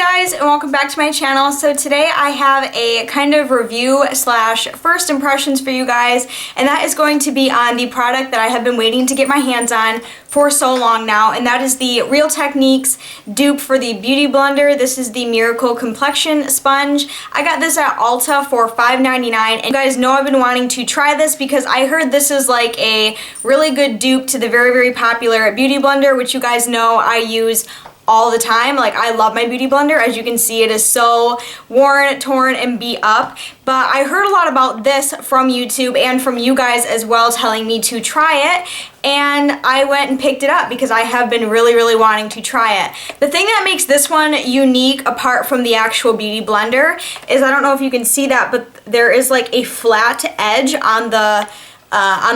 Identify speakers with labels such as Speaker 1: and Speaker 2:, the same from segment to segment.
Speaker 1: guys, and welcome back to my channel. So today I have a kind of review slash first impressions for you guys, and that is going to be on the product that I have been waiting to get my hands on for so long now, and that is the Real Techniques dupe for the Beauty Blender. This is the Miracle Complexion Sponge. I got this at Ulta for $5.99, and you guys know I've been wanting to try this because I heard this is like a really good dupe to the very popular Beauty Blender, which you guys know I use all the time. Like, I love my Beauty Blender. As you can see, it is so worn, torn, and beat up. But I heard a lot about this from YouTube and from you guys as well, telling me to try it. And I went and picked it up because I have been really wanting to try it. The thing that makes this one unique, apart from the actual Beauty Blender, is, I don't know if you can see that, but there is like a flat edge on the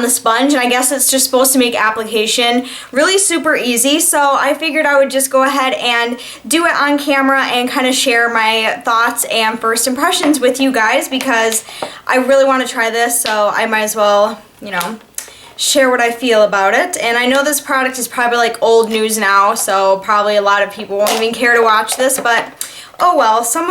Speaker 1: sponge, and I guess it's just supposed to make application really super easy. So I figured I would just go ahead and do it on camera and kind of share my thoughts and first impressions with you guys, because I really want to try this, so I might as well, you know, share what I feel about it. And I know this product is probably like old news now, so probably a lot of people won't even care to watch this, but oh well, some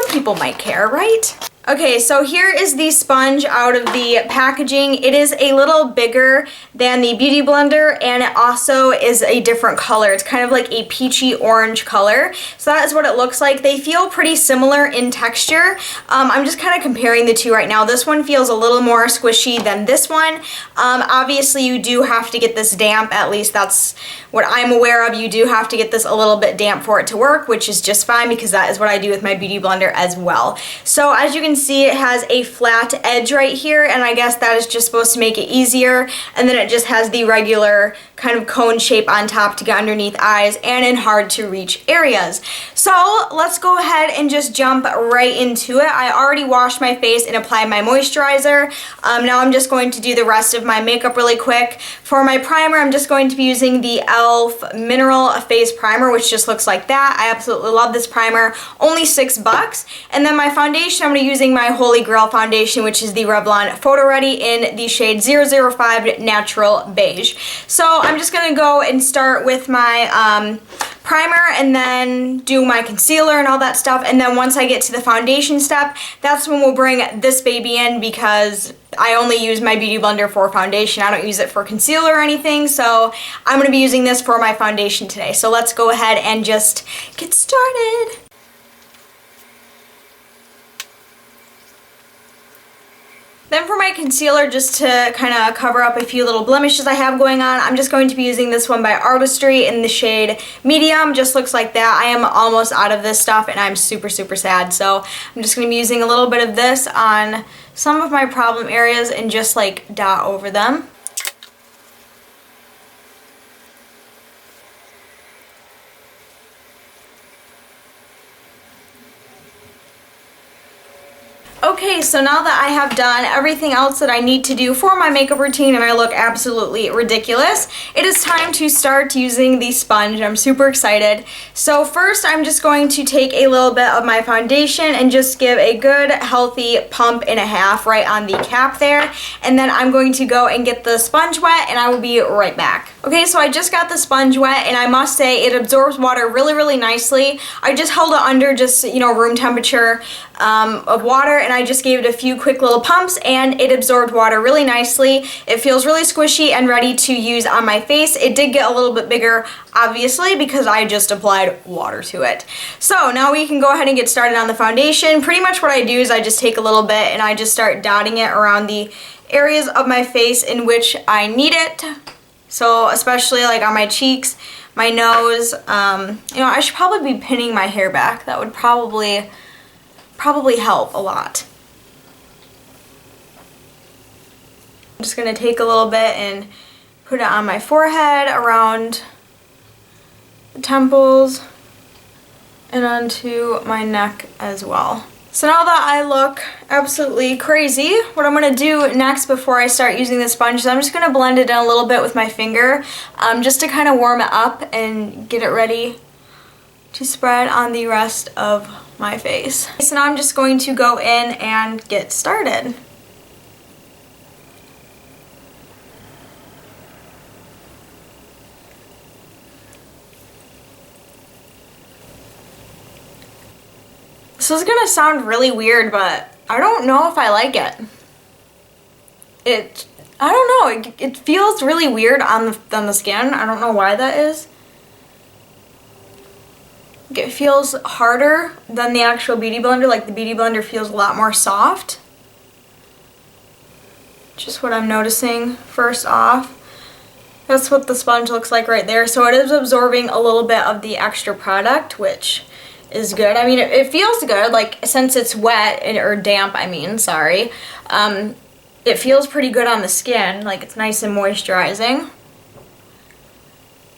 Speaker 1: people might care, right? Okay, so here is the sponge out of the packaging. It is a little bigger than the Beauty Blender, and it also is a different color. It's kind of like a peachy orange color. So that is what it looks like. They feel pretty similar in texture. I'm just kind of comparing the two right now. This one feels a little more squishy than this one. Obviously, you do have to get this damp. At least that's what I'm aware of. You do have to get this a little bit damp for it to work, which is just fine because that is what I do with my Beauty Blender as well. So as you can see, it has a flat edge right here, and I guess that is just supposed to make it easier, and then it just has the regular kind of cone shape on top to get underneath eyes and in hard to reach areas. So let's go ahead and just jump right into it. I already washed my face and applied my moisturizer. Now I'm just going to do the rest of my makeup really quick. For my primer, I'm just going to be using the e.l.f. Mineral Face Primer, which just looks like that. I absolutely love this primer, only $6. And then my foundation, I'm going to be using my Holy Grail foundation, which is the Revlon Photo Ready in the shade 005 Natural Beige. So I'm just going to go and start with my primer and then do my concealer and all that stuff, and then once I get to the foundation step, that's when we'll bring this baby in, because I only use my Beauty Blender for foundation. I don't use it for concealer or anything, so I'm going to be using this for my foundation today. So let's go ahead and just get started. Then for my concealer, just to kind of cover up a few little blemishes I have going on, I'm just going to be using this one by Artistry in the shade Medium. Just looks like that. I am almost out of this stuff, and I'm super sad. So I'm just going to be using a little bit of this on some of my problem areas and just like dot over them. Okay, so now that I have done everything else that I need to do for my makeup routine and I look absolutely ridiculous, it is time to start using the sponge. I'm super excited. So first, I'm just going to take a little bit of my foundation and just give a good healthy pump and a half right on the cap there, and then I'm going to go and get the sponge wet, and I will be right back. Okay, so I just got the sponge wet, and I must say it absorbs water really nicely. I just held it under just, you know, room temperature of water, and I just gave it a few quick little pumps, and it absorbed water really nicely. It feels really squishy and ready to use on my face. It did get a little bit bigger, obviously, because I just applied water to it. So now we can go ahead and get started on the foundation. Pretty much what I do is I just take a little bit and I just start dotting it around the areas of my face in which I need it. So especially like on my cheeks, my nose. You know, I should probably be pinning my hair back. That would probably help a lot. I'm just going to take a little bit and put it on my forehead, around the temples, and onto my neck as well. So now that I look absolutely crazy, what I'm going to do next before I start using the sponge is I'm just going to blend it in a little bit with my finger, just to kind of warm it up and get it ready to spread on the rest of my face. So now I'm just going to go in and get started. This is gonna sound really weird, but I don't know if I like it. I don't know, it feels really weird on the skin. I don't know why that is. It feels harder than the actual Beauty Blender. Like, the Beauty Blender feels a lot more soft. Just what I'm noticing first off. That's what the sponge looks like right there. So it is absorbing a little bit of the extra product, which is good. I mean, it feels good, like, since it's wet, or damp, I mean, sorry. It feels pretty good on the skin, like it's nice and moisturizing.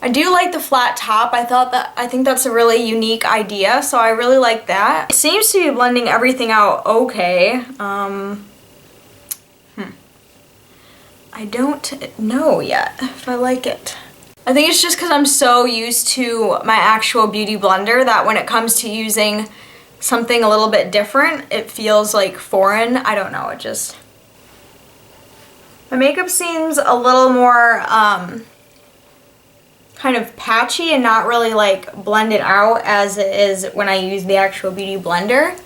Speaker 1: I do like the flat top. I think that's a really unique idea, so I really like that. It seems to be blending everything out okay. I don't know yet if I like it. I think it's just because I'm so used to my actual Beauty Blender that when it comes to using something a little bit different, it feels like foreign. I don't know, it just... My makeup seems a little more kind of patchy and not really like blended out as it is when I use the actual Beauty Blender.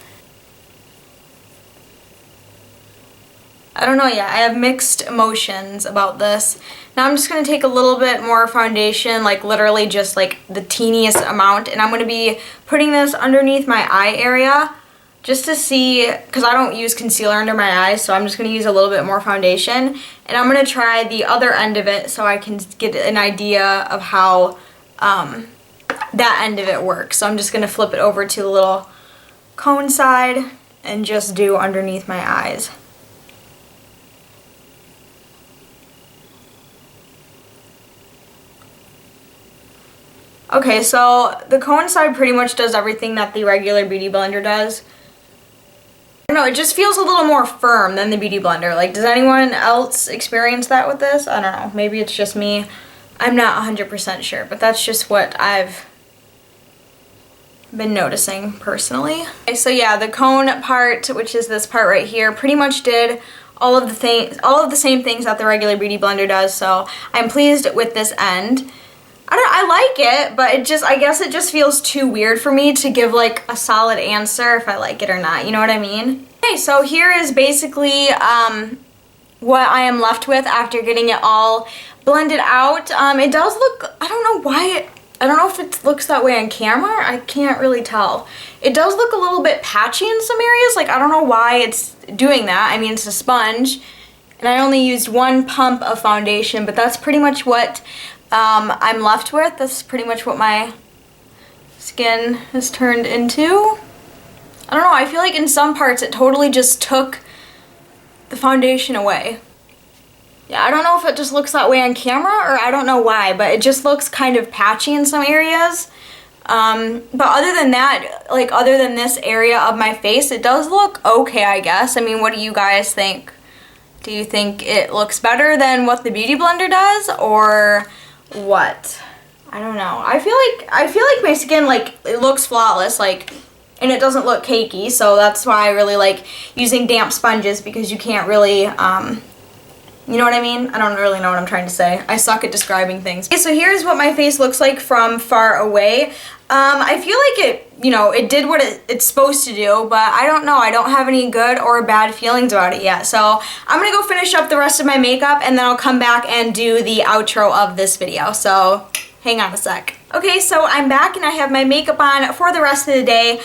Speaker 1: I don't know yet. I have mixed emotions about this. Now I'm just going to take a little bit more foundation, like literally just like the teeniest amount, and I'm going to be putting this underneath my eye area just to see, because I don't use concealer under my eyes, so I'm just going to use a little bit more foundation, and I'm going to try the other end of it so I can get an idea of how that end of it works. So I'm just going to flip it over to the little cone side and just do underneath my eyes. Okay, so the cone side pretty much does everything that the regular Beauty Blender does. I don't know, it just feels a little more firm than the Beauty Blender. Like, does anyone else experience that with this? I don't know, maybe it's just me. I'm not 100% sure, but that's just what I've been noticing personally. Okay, so yeah, the cone part, which is this part right here, pretty much did all of the same things that the regular Beauty Blender does, so I'm pleased with this end. I like it, but I guess it just feels too weird for me to give like a solid answer if I like it or not, you know what I mean? Okay, so here is basically what I am left with after getting it all blended out. It does look, I don't know why, I don't know if it looks that way on camera, I can't really tell. It does look a little bit patchy in some areas, like I don't know why it's doing that. I mean, it's a sponge, and I only used one pump of foundation, but that's pretty much what I'm left with. That's pretty much what my skin has turned into. I don't know, I feel like in some parts it totally just took the foundation away. Yeah, I don't know if it just looks that way on camera or I don't know why, but it just looks kind of patchy in some areas. But other than that, like other than this area of my face, it does look okay, I guess. I mean, what do you guys think? Do you think it looks better than what the Beauty Blender does, or what? I don't know. I feel like my skin, like, it looks flawless, like, and it doesn't look cakey, so that's why I really like using damp sponges, because you can't really, you know what I mean? I don't really know what I'm trying to say. I suck at describing things. Okay, so here's what my face looks like from far away. I feel like it, you know, it did what it's supposed to do, but I don't know. I don't have any good or bad feelings about it yet. So I'm gonna go finish up the rest of my makeup, and then I'll come back and do the outro of this video. So hang on a sec. Okay, so I'm back and I have my makeup on for the rest of the day.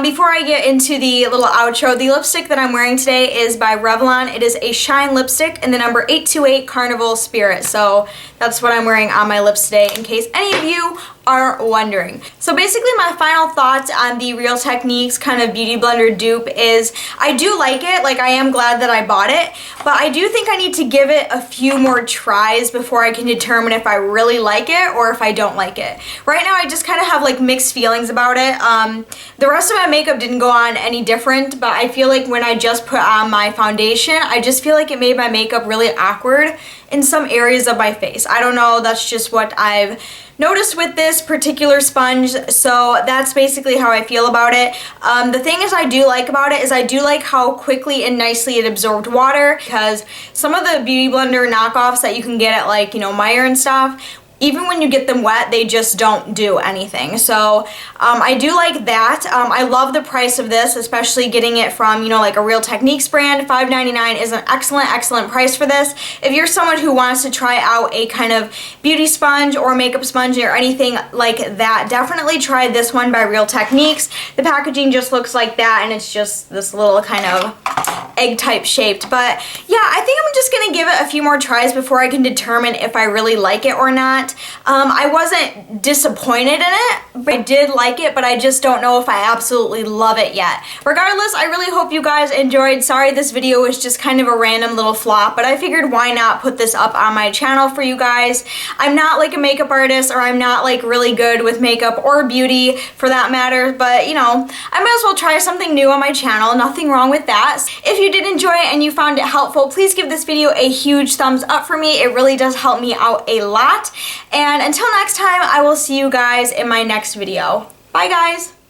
Speaker 1: Before I get into the little outro, the lipstick that I'm wearing today is by Revlon. It is a Shine lipstick in the number 828 Carnival Spirit. So that's what I'm wearing on my lips today, in case any of you are wondering. So basically my final thoughts on the Real Techniques kind of Beauty Blender dupe is I do like it, like I am glad that I bought it, but I do think I need to give it a few more tries before I can determine if I really like it or if I don't like it. Right now I just kind of have like mixed feelings about it. The rest of my makeup didn't go on any different, but I feel like when I just put on my foundation, I just feel like it made my makeup really awkward in some areas of my face. I don't know, that's just what I've noticed with this particular sponge, so that's basically how I feel about it. The thing is I do like about it is I do like how quickly and nicely it absorbed water, because some of the Beauty Blender knockoffs that you can get at, like, you know, Meijer and stuff, even when you get them wet, they just don't do anything. So I do like that. I love the price of this, especially getting it from, you know, like a Real Techniques brand. $5.99 is an excellent price for this. If you're someone who wants to try out a kind of beauty sponge or makeup sponge or anything like that, definitely try this one by Real Techniques. The packaging just looks like that, and it's just this little kind of egg type shaped. But yeah, I think I'm just gonna give it a few more tries before I can determine if I really like it or not. I wasn't disappointed in it. I did like it, but I just don't know if I absolutely love it yet. Regardless, I really hope you guys enjoyed. Sorry this video was just kind of a random little flop, but I figured why not put this up on my channel for you guys. I'm not like a makeup artist, or I'm not like really good with makeup or beauty for that matter, but you know, I might as well try something new on my channel. Nothing wrong with that. If you did enjoy it and you found it helpful, please give this video a huge thumbs up for me. It really does help me out a lot. And until next time, I will see you guys in my next video. Bye guys!